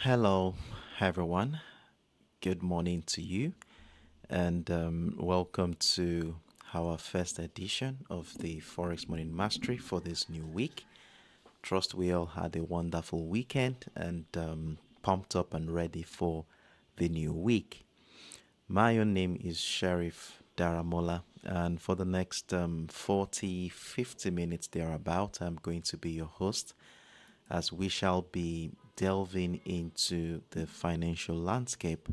Hello, everyone. Good morning to you, and welcome to our first edition of the Forex Morning Mastery for this new week. Trust we all had a wonderful weekend and pumped up and ready for the new week. My own name is Sheriff Daramola, and for the next 50 minutes thereabout, I'm going to be your host as we shall be delving into the financial landscape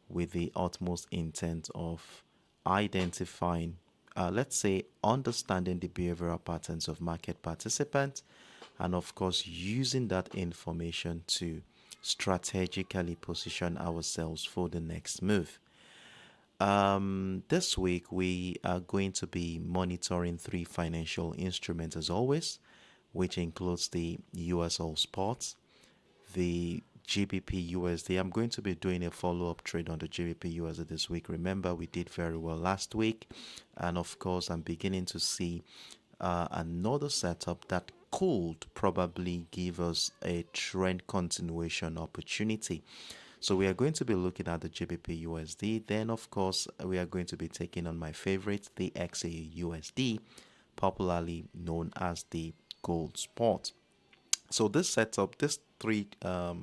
with the utmost intent of identifying, let's say, understanding the behavioral patterns of market participants, and of course, using that information to strategically position ourselves for the next move. This week, we are going to be monitoring three financial instruments as always, which includes the US All Spots, the GBP USD. I'm going to be doing a follow-up trade on the GBP USD this week. Remember, we did very well last week, and of course, I'm beginning to see another setup that could probably give us a trend continuation opportunity. So we are going to be looking at the GBP USD. Then, of course, we are going to be taking on my favorite, the XAUUSD, popularly known as the gold spot. So this setup, this three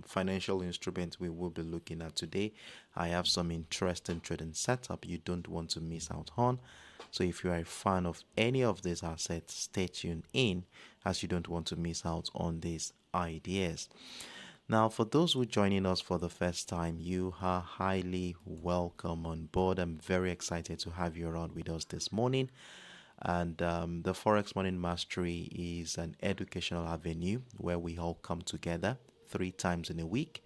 financial instruments we will be looking at today, I have some interesting trading setup you don't want to miss out on. So if you are a fan of any of these assets, stay tuned in as you don't want to miss out on these ideas. Now, for those who are joining us for the first time, you are highly welcome on board. I'm very excited to have you around with us this morning. And the Forex Morning Mastery is an educational avenue where we all come together 3 times in a week,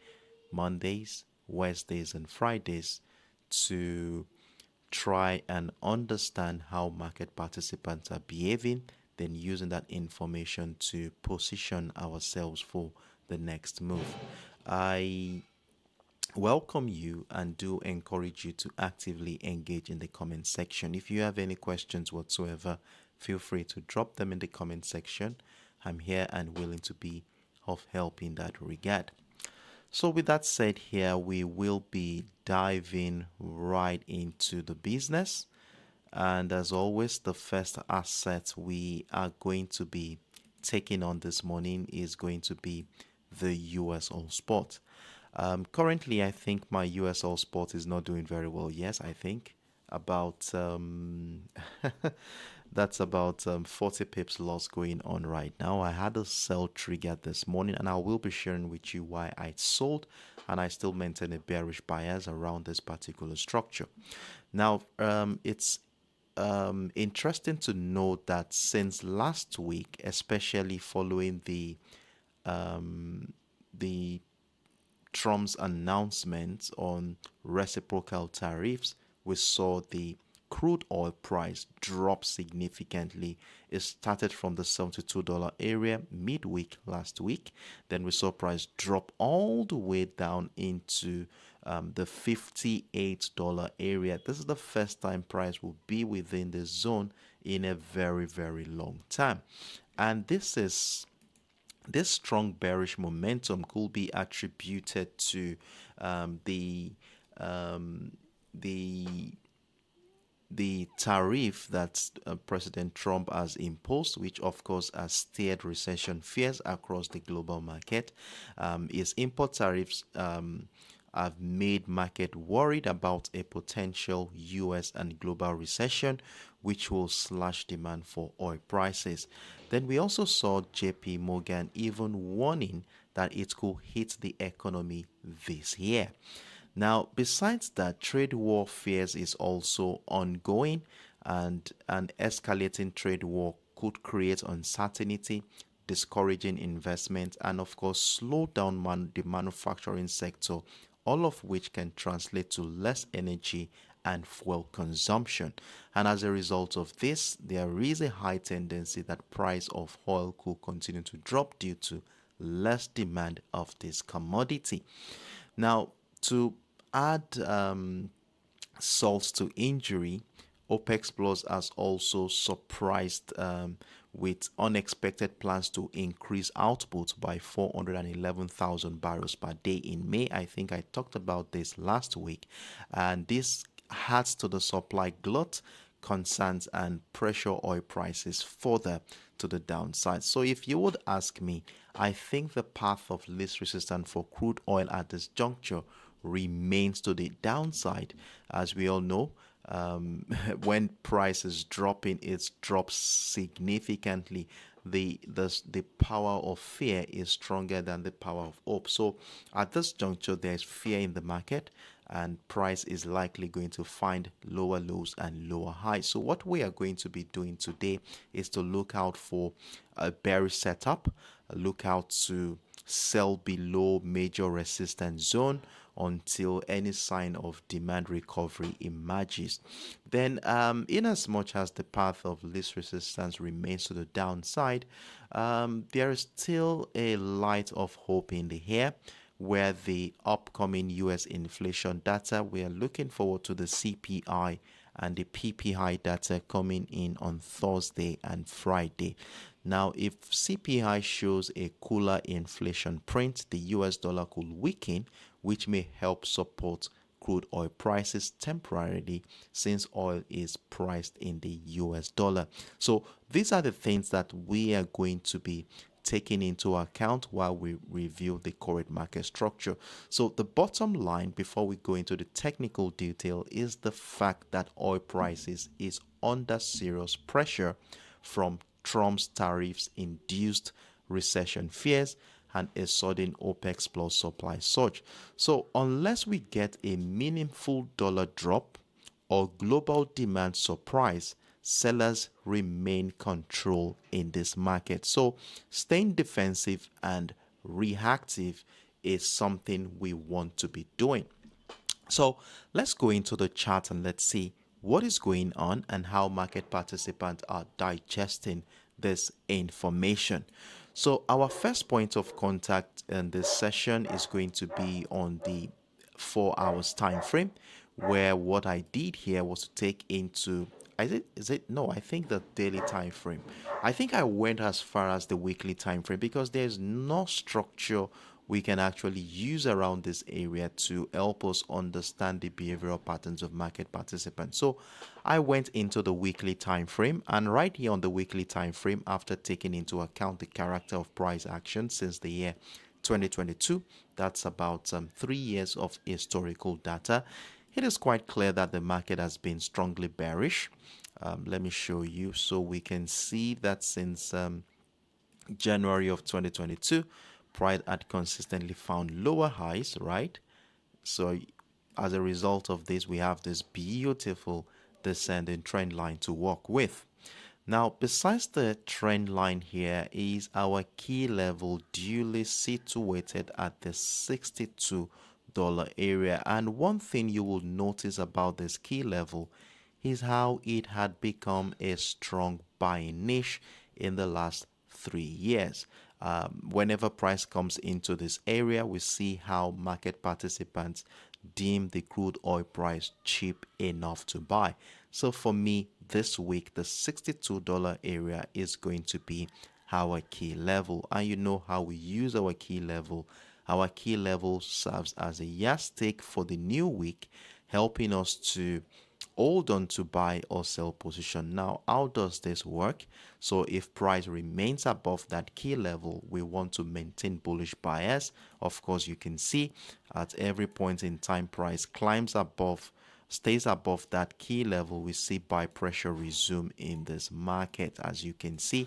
Mondays, Wednesdays, and Fridays, to try and understand how market participants are behaving, then using that information to position ourselves for the next move. I welcome you and do encourage you to actively engage in the comment section. If you have any questions whatsoever, feel free to drop them in the comment section. I'm here and willing to be of help in that regard. So with that said, here we will be diving right into the business. And as always, the first asset we are going to be taking on this morning is going to be the US All Spot. Currently, I think my US All Spot is not doing very well. Yes, I think about that's about 40 pips loss going on right now. I had a sell trigger this morning, and I will be sharing with you why I sold, and I still maintain a bearish bias around this particular structure. Now, it's interesting to note that since last week, especially following the Trump's announcement on reciprocal tariffs, we saw the crude oil price drop significantly. It started from the $72 area midweek last week. Then we saw price drop all the way down into the $58 area. This is the first time price will be within the zone in a very, very long time. And this strong bearish momentum could be attributed to the tariff that President Trump has imposed, which of course has steered recession fears across the global market. His import tariffs have made market worried about a potential US and global recession, which will slash demand for oil prices. Then we also saw JP Morgan even warning that it could hit the economy this year. Now, besides that, trade war fears is also ongoing, and an escalating trade war could create uncertainty, discouraging investment, and of course, slow down the manufacturing sector, all of which can translate to less energy and fuel consumption. And as a result of this, there is a high tendency that price of oil could continue to drop due to less demand of this commodity. Now, to add salt to injury, OPEC Plus has also surprised with unexpected plans to increase output by 411,000 barrels per day in May. I think I talked about this last week, and this adds to the supply glut concerns and pressure oil prices further to the downside. So if you would ask me, I think the path of least resistance for crude oil at this juncture remains to the downside. As we all know, when price is dropping, it drops significantly. The power of fear is stronger than the power of hope. So at this juncture, there is fear in the market, and price is likely going to find lower lows and lower highs. So what we are going to be doing today is to look out for a bearish setup, look out to sell below major resistance zone until any sign of demand recovery emerges. Then, in as much as the path of least resistance remains to the downside, there is still a light of hope in the air, where the upcoming US inflation data, we are looking forward to the CPI and the PPI data coming in on Thursday and Friday. Now, if CPI shows a cooler inflation print, the US dollar could weaken, which may help support crude oil prices temporarily, since oil is priced in the US dollar. So these are the things that we are going to be taking into account while we review the current market structure. So the bottom line, before we go into the technical detail, is the fact that oil prices is under serious pressure from Trump's tariffs induced recession fears and a sudden OPEC plus supply surge. So unless we get a meaningful dollar drop or global demand surprise, sellers remain control in this market. So staying defensive and reactive is something we want to be doing. So let's go into the chart and let's see what is going on and how market participants are digesting this information. So our first point of contact in this session is going to be on the 4 hours time frame, where what I did here was to take into no, I think the daily time frame. I think I went as far as the weekly time frame because there's no structure we can actually use around this area to help us understand the behavioral patterns of market participants. So I went into the weekly time frame, and right here on the weekly time frame, after taking into account the character of price action since the year 2022, that's about 3 years of historical data, it is quite clear that the market has been strongly bearish. Let me show you. So we can see that since January of 2022, price had consistently found lower highs, right? So as a result of this, we have this beautiful descending trend line to work with. Now, besides the trend line here is our key level duly situated at the $62 area. And one thing you will notice about this key level is how it had become a strong buying niche in the last 3 years. Whenever price comes into this area, we see how market participants deem the crude oil price cheap enough to buy. So for me, this week, the $62 area is going to be our key level. And you know how we use our key level. Our key level serves as a yardstick for the new week, helping us to hold on to buy or sell position. Now, how does this work? So if price remains above that key level, we want to maintain bullish bias. Of course, you can see at every point in time, price stays above that key level, we see buy pressure resume in this market, as you can see.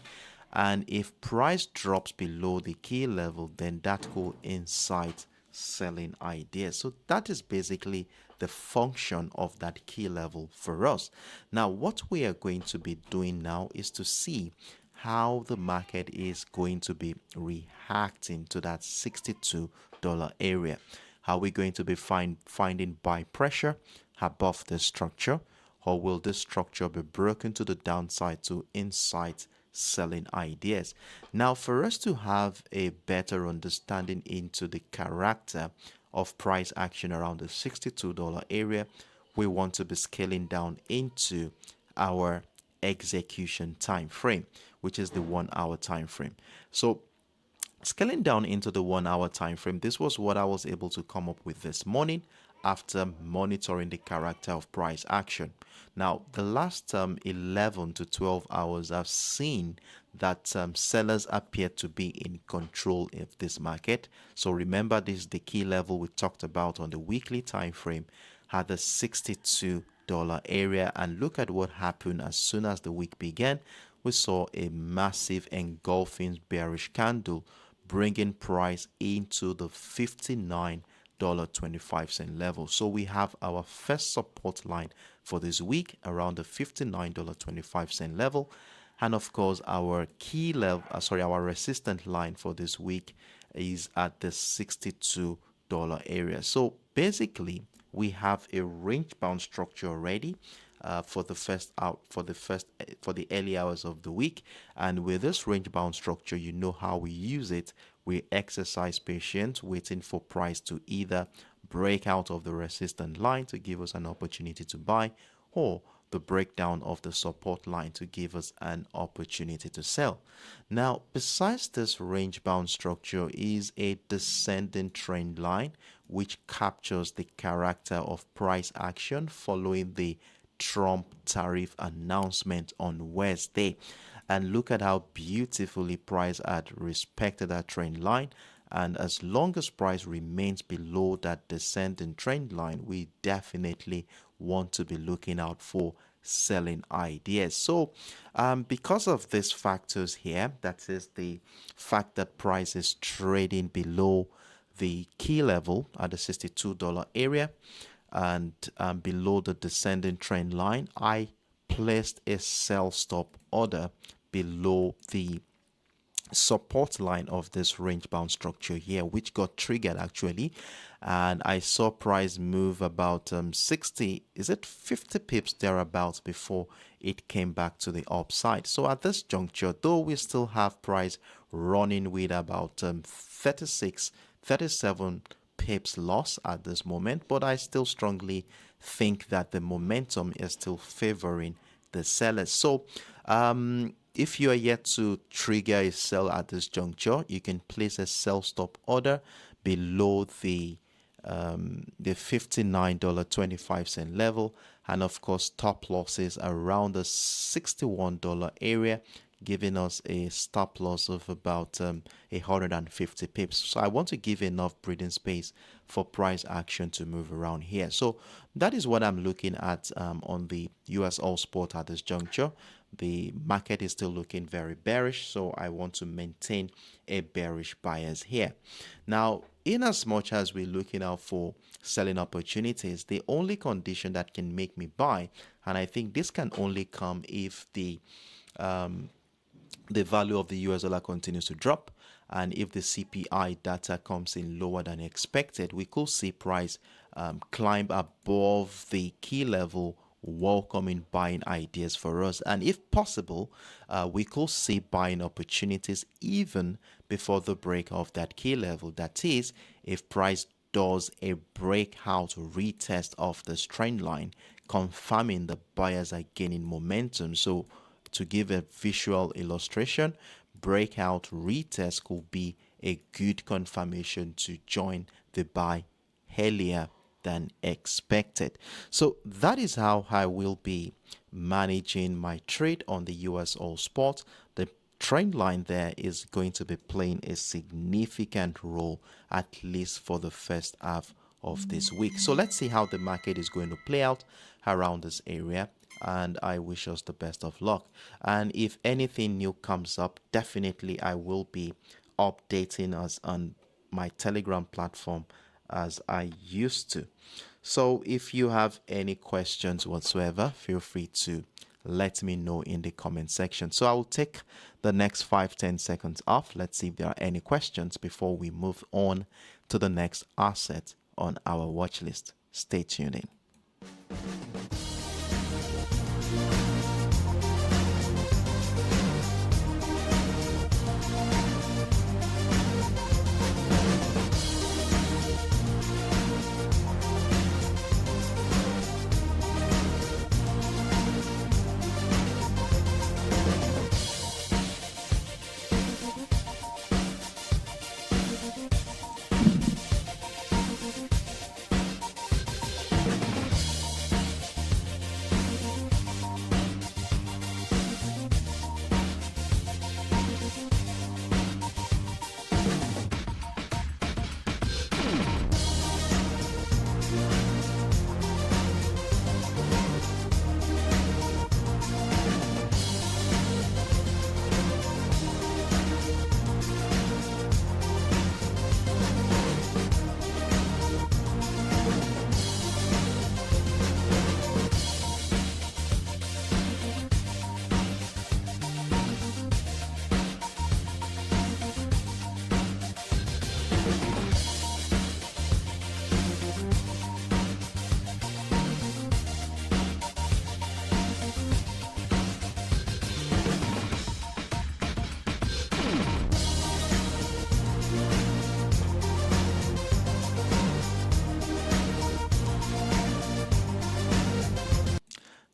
And if price drops below the key level, then that could incite selling ideas. So that is basically the function of that key level for us. Now, what we are going to be doing now is to see how the market is going to be reacting to that $62 area. Are we going to be finding buy pressure above this structure, or will this structure be broken to the downside to incite selling ideas? Now, for us to have a better understanding into the character of price action around the $62 area, we want to be scaling down into our execution time frame, which is the 1 hour time frame. So scaling down into the 1 hour time frame, this was what I was able to come up with this morning after monitoring the character of price action. Now, the last 11 to 12 hours, I've seen that sellers appear to be in control of this market. So remember, this is the key level we talked about on the weekly time frame, had the $62 area, and look at what happened as soon as the week began. We saw a massive engulfing bearish candle, bringing price into the $59.25 level. So we have our first support line for this week around the $59.25 level, and of course our key level, our resistant line for this week is at the $62 area. So basically we have a range bound structure already for the early hours of the week, and with this range bound structure, you know how we use it. We exercise patience, waiting for price to either break out of the resistance line to give us an opportunity to buy, or the breakdown of the support line to give us an opportunity to sell. Now, besides this range bound structure is a descending trend line which captures the character of price action following the Trump tariff announcement on Wednesday. And look at how beautifully price had respected that trend line. And as long as price remains below that descending trend line, we definitely want to be looking out for selling ideas. So because of these factors here, that is the fact that price is trading below the key level at the $62 area and below the descending trend line, I placed a sell stop order below the support line of this range bound structure here, which got triggered actually, and I saw price move about 50 pips thereabouts before it came back to the upside. So at this juncture, though we still have price running with about 37 pips loss at this moment, but I still strongly think that the momentum is still favoring the sellers. So if you are yet to trigger a sell at this juncture, you can place a sell stop order below the $59.25 level, and of course stop losses around the $61 area, giving us a stop loss of about 150 pips. So I want to give enough breathing space for price action to move around here. So that is what I'm looking at on the US All Spot at this juncture. The market is still looking very bearish, so I want to maintain a bearish bias here. Now, in as much as we're looking out for selling opportunities, the only condition that can make me buy, and I think this can only come if the value of the US dollar continues to drop, and if the CPI data comes in lower than expected, we could see price climb above the key level, welcoming buying ideas for us. And if possible, we could see buying opportunities even before the break of that key level. That is, if price does a breakout retest of this trend line, confirming the buyers are gaining momentum. So to give a visual illustration, breakout retest could be a good confirmation to join the buy earlier than expected. So that is how I will be managing my trade on the US All Spot. The trend line there is going to be playing a significant role, at least for the first half of this week. So let's see how the market is going to play out around this area, and I wish us the best of luck. And if anything new comes up, definitely I will be updating us on my Telegram platform as I used to. So if you have any questions whatsoever, feel free to let me know in the comment section. So I will take the next 5-10 seconds off. Let's see if there are any questions before we move on to the next asset on our watch list. Stay tuned in.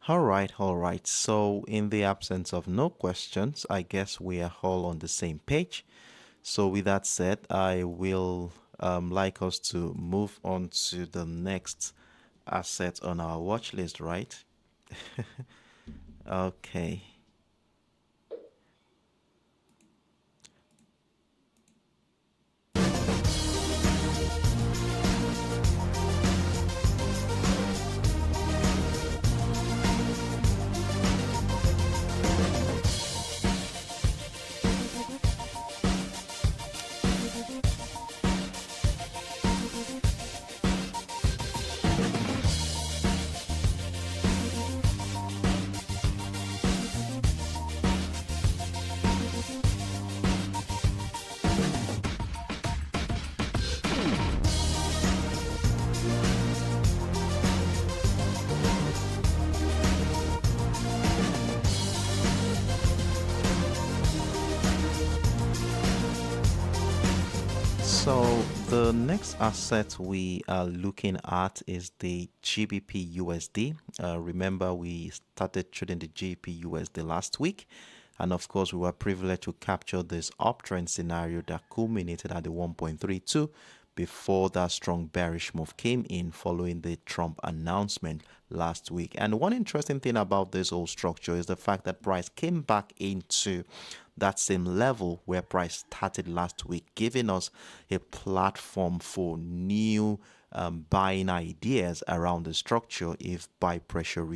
All right. So, in the absence of no questions, I guess we are all on the same page. So, with that said, I will like us to move on to the next asset on our watch list, right? Okay. So the next asset we are looking at is the GBP USD. Remember, we started trading the GBP USD last week, and of course, we were privileged to capture this uptrend scenario that culminated at the 1.32 before that strong bearish move came in following the Trump announcement last week. And one interesting thing about this whole structure is the fact that price came back into that same level where price started last week, giving us a platform for new buying ideas around the structure if buy pressure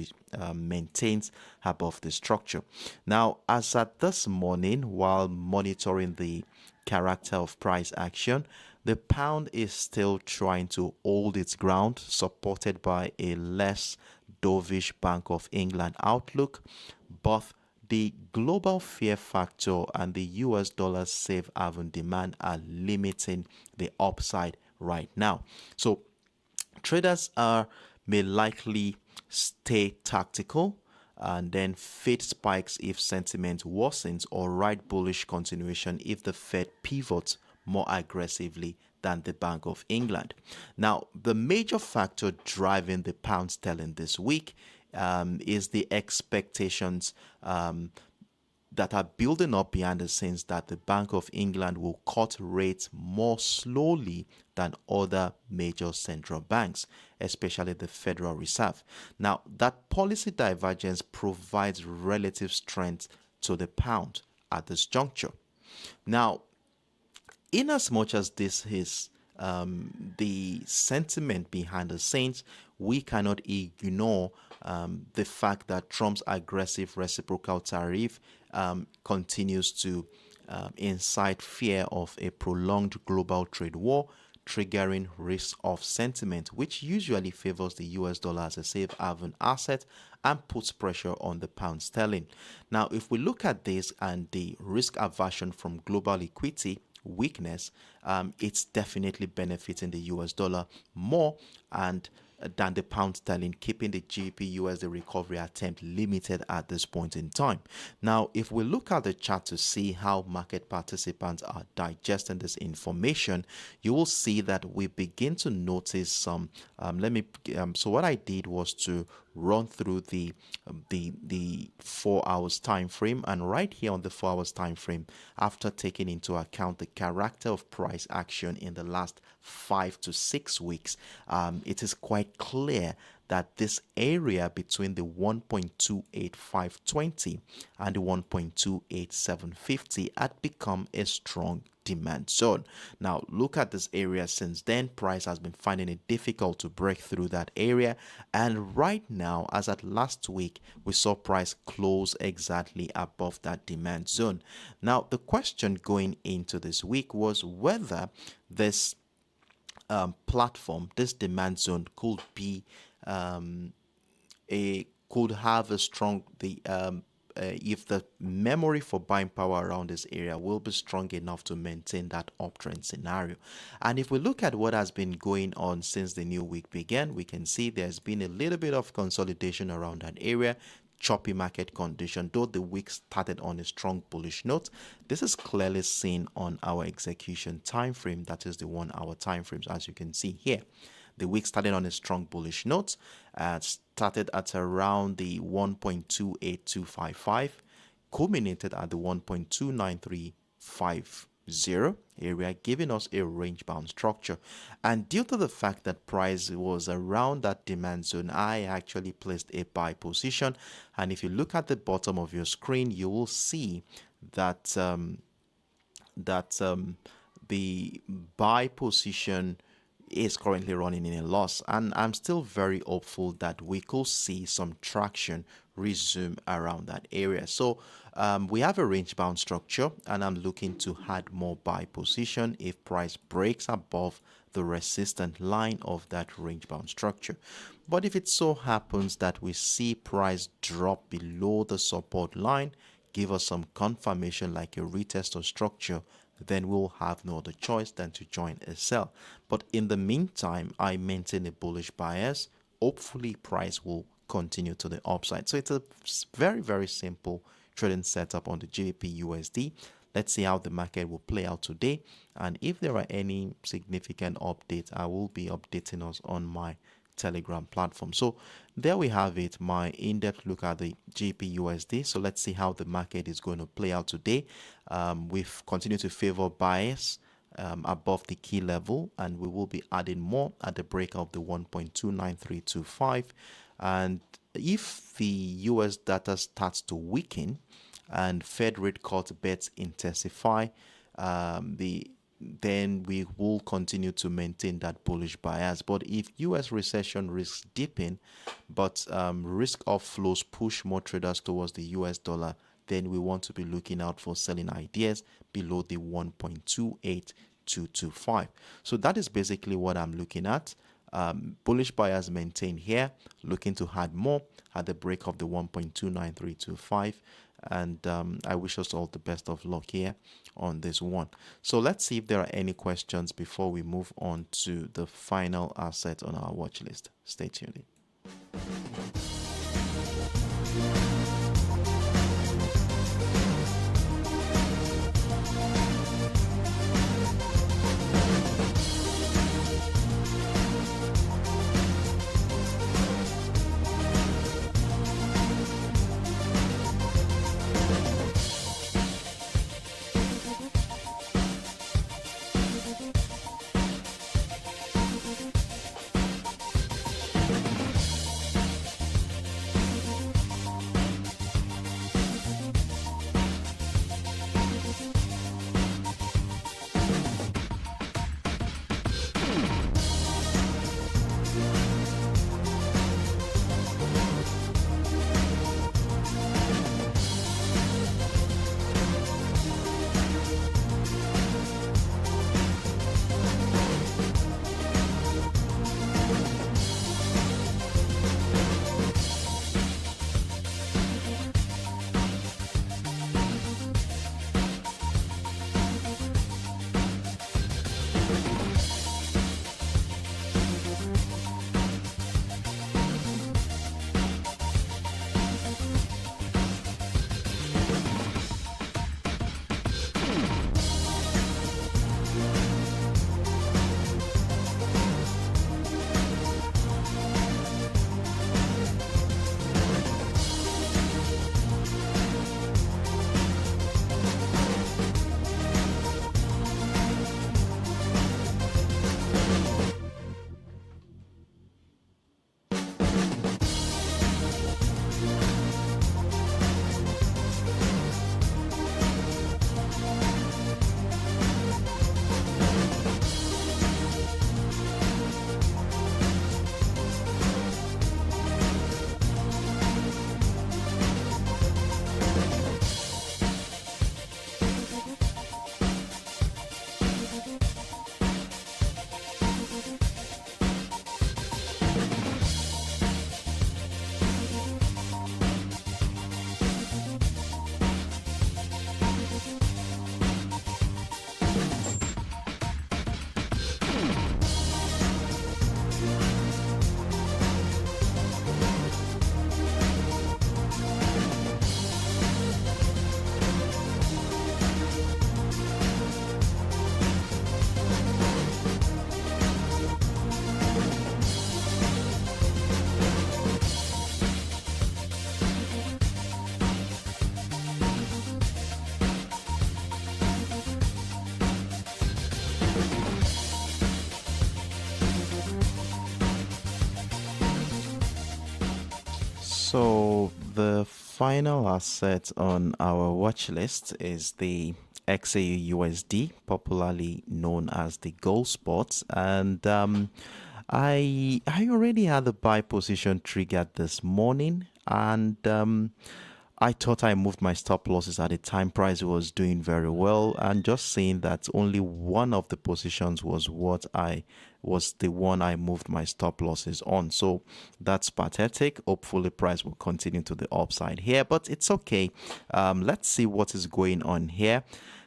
maintains above the structure. Now, as at this morning, while monitoring the character of price action, the pound is still trying to hold its ground, supported by a less dovish Bank of England outlook. Both the global fear factor and the US dollar safe haven demand are limiting the upside right now. So traders may likely stay tactical and then fade spikes if sentiment worsens, or ride bullish continuation if the Fed pivots more aggressively than the Bank of England. Now, the major factor driving the pound sterling this week is the expectations that are building up behind the scenes that the Bank of England will cut rates more slowly than other major central banks, especially the Federal Reserve. Now, that policy divergence provides relative strength to the pound at this juncture. Now, in as much as this is the sentiment behind the scenes, we cannot ignore the fact that Trump's aggressive reciprocal tariff continues to incite fear of a prolonged global trade war, triggering risks of sentiment, which usually favors the US dollar as a safe haven asset and puts pressure on the pound sterling. Now, if we look at this and the risk aversion from global equity weakness, it's definitely benefiting the US dollar more and than the pound sterling, keeping the GBP USD recovery attempt limited at this point in time. Now, if we look at the chart to see how market participants are digesting this information, you will see that we begin to notice some. So what I did was to run through the 4 hours time frame, and right here on the 4 hours time frame, after taking into account the character of price action in the last 5 to 6 weeks, it is quite clear that this area between the 1.28520 and the 1.28750 had become a strong demand zone. Now, look at this area since then. Price has been finding it difficult to break through that area. And right now, as at last week, we saw price close exactly above that demand zone. Now, the question going into this week was whether this platform, this demand zone, could be could have a strong if the memory for buying power around this area will be strong enough to maintain that uptrend scenario. And if we look at what has been going on since the new week began, we can see there's been a little bit of consolidation around that area. Choppy market condition, though the week started on a strong bullish note. This is clearly seen on our execution time frame, that is the 1 hour time frames, as you can see here. The week started on a strong bullish note, started at around the 1.28255, culminated at the 1.29350 area, giving us a range bound structure. And due to the fact that price was around that demand zone, I actually placed a buy position. And if you look at the bottom of your screen, you will see that the buy position is currently running in a loss, and I'm still very hopeful that we could see some traction resume around that area. So we have a range bound structure, and I'm looking to add more buy position if price breaks above the resistant line of that range bound structure. But if it so happens that we see price drop below the support line, give us some confirmation like a retest or structure, then we'll have no other choice than to join a sell. But in the meantime, I maintain a bullish bias. Hopefully price will continue to the upside. So it's a very, very simple trading setup on the GBP USD. Let's see how the market will play out today, and if there are any significant updates, I will be updating us on my Telegram platform. So there we have it, my in-depth look at the GBP USD. So let's see how the market is going to play out today. We've continued to favor bias above the key level, and we will be adding more at the break of the 1.29325. And if the US data starts to weaken and Fed rate cut bets intensify, then we will continue to maintain that bullish bias. But if US recession risks deepen, but risk of flows push more traders towards the US dollar, then we want to be looking out for selling ideas below the 1.28225. So that is basically what I'm looking at. Bullish bias maintained here, looking to add more at the break of the 1.29325. And I wish us all the best of luck here on this one. So let's see if there are any questions before we move on to the final asset on our watch list. Stay tuned. So the final asset on our watch list is the XAUUSD, popularly known as the gold spot, and I already had the buy position triggered this morning, and I thought I moved my stop losses at the time price was doing very well, and just saying that only one of the positions was what I was the one I moved my stop losses on. So that's pathetic. Hopefully price will continue to the upside here, but it's okay. Let's see what is going on here.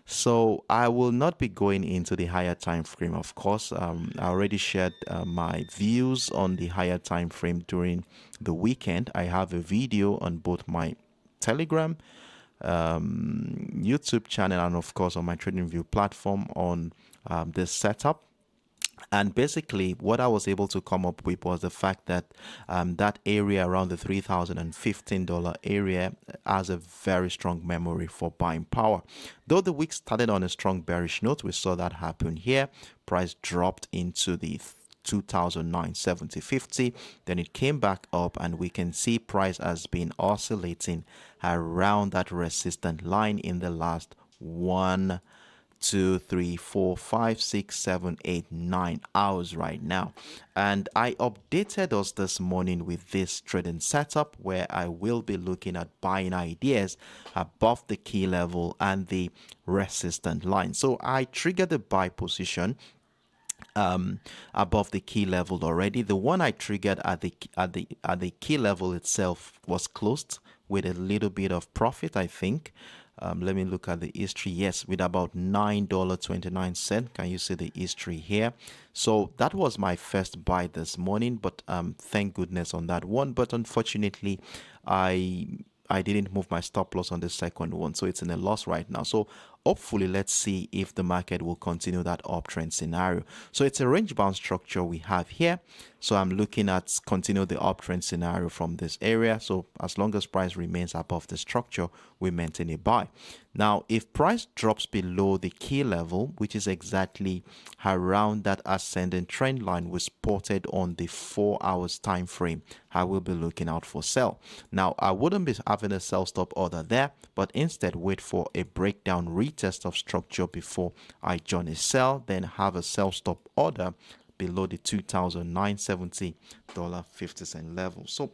So I will not be going into the higher time frame, of course. I already shared my views on the higher time frame during the weekend. I have a video on both my Telegram, YouTube channel, and of course on my TradingView platform on this setup. And basically, what I was able to come up with was the fact that that area around the $3,015 area has a very strong memory for buying power. Though the week started on a strong bearish note, we saw that happen here. Price dropped into the 2009.70.50, then it came back up, and we can see price has been oscillating around that resistance line in the last 1, 2, 3, 4, 5, 6, 7, 8, 9 hours right now. And I updated us this morning with this trading setup where I will be looking at buying ideas above the key level and the resistance line. So I triggered the buy position above the key level already. The one I triggered at the key level itself was closed with a little bit of profit, I think. Let me look at the history. Yes, with about $9.29. Can you see the history here? So that was my first buy this morning, but thank goodness on that one. But unfortunately, I didn't move my stop loss on the second one, so it's in a loss right now. So hopefully, let's see if the market will continue that uptrend scenario. So it's a range bound structure we have here. So I'm looking at continue the uptrend scenario from this area. So as long as price remains above the structure, we maintain a buy. Now, if price drops below the key level, which is exactly around that ascending trend line we spotted on the 4 hours time frame, I will be looking out for sell. Now, I wouldn't be having a sell stop order there, but instead wait for a breakdown retest of structure before I join a sell, then have a sell stop order below the $2,970.50 level. So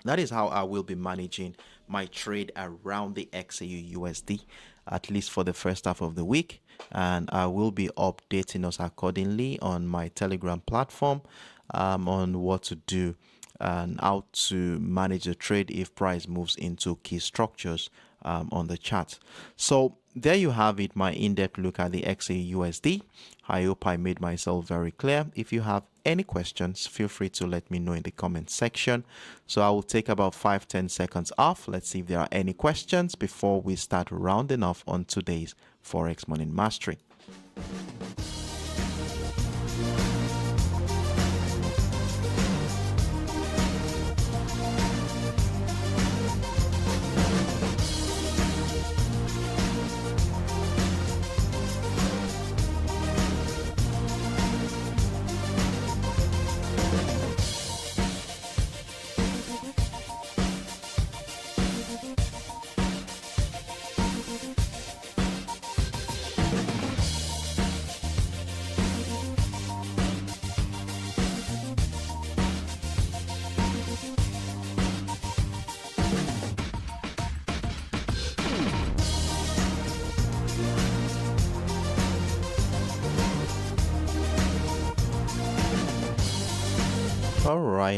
that is how I will be managing my trade around the XAUUSD, at least for the first half of the week. And I will be updating us accordingly on my Telegram platform on what to do and how to manage the trade if price moves into key structures on the chart. So there you have it, my in-depth look at the XAUUSD. I hope I made myself very clear. If you have any questions, feel free to let me know in the comment section. So I will take about 5-10 seconds off. Let's see if there are any questions before we start rounding off on today's Forex Morning Mastery.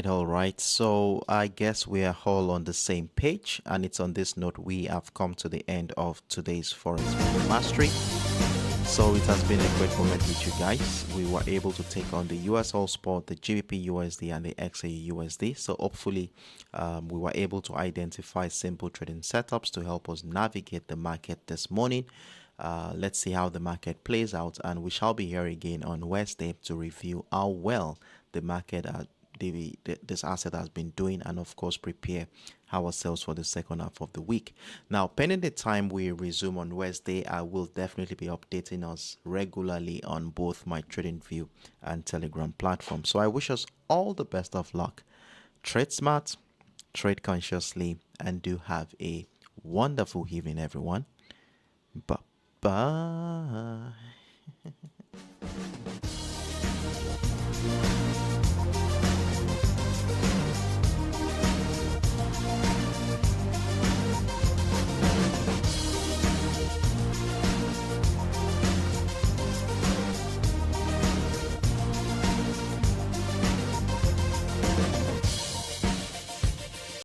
All right. So I guess we are all on the same page, and it's on this note we have come to the end of today's Forex Morning Mastery. So it has been a great moment with you guys. We were able to take on the USOILSPOT, the GBP USD, and the XAUUSD. So hopefully we were able to identify simple trading setups to help us navigate the market this morning. Let's see how the market plays out, and we shall be here again on Wednesday to review how well the market this asset has been doing, and of course prepare ourselves for the second half of the week. Now, pending the time we resume on Wednesday, I will definitely be updating us regularly on both my TradingView and Telegram platform. So I wish us all the best of luck. Trade smart, trade consciously, and do have a wonderful evening, everyone. Bye bye.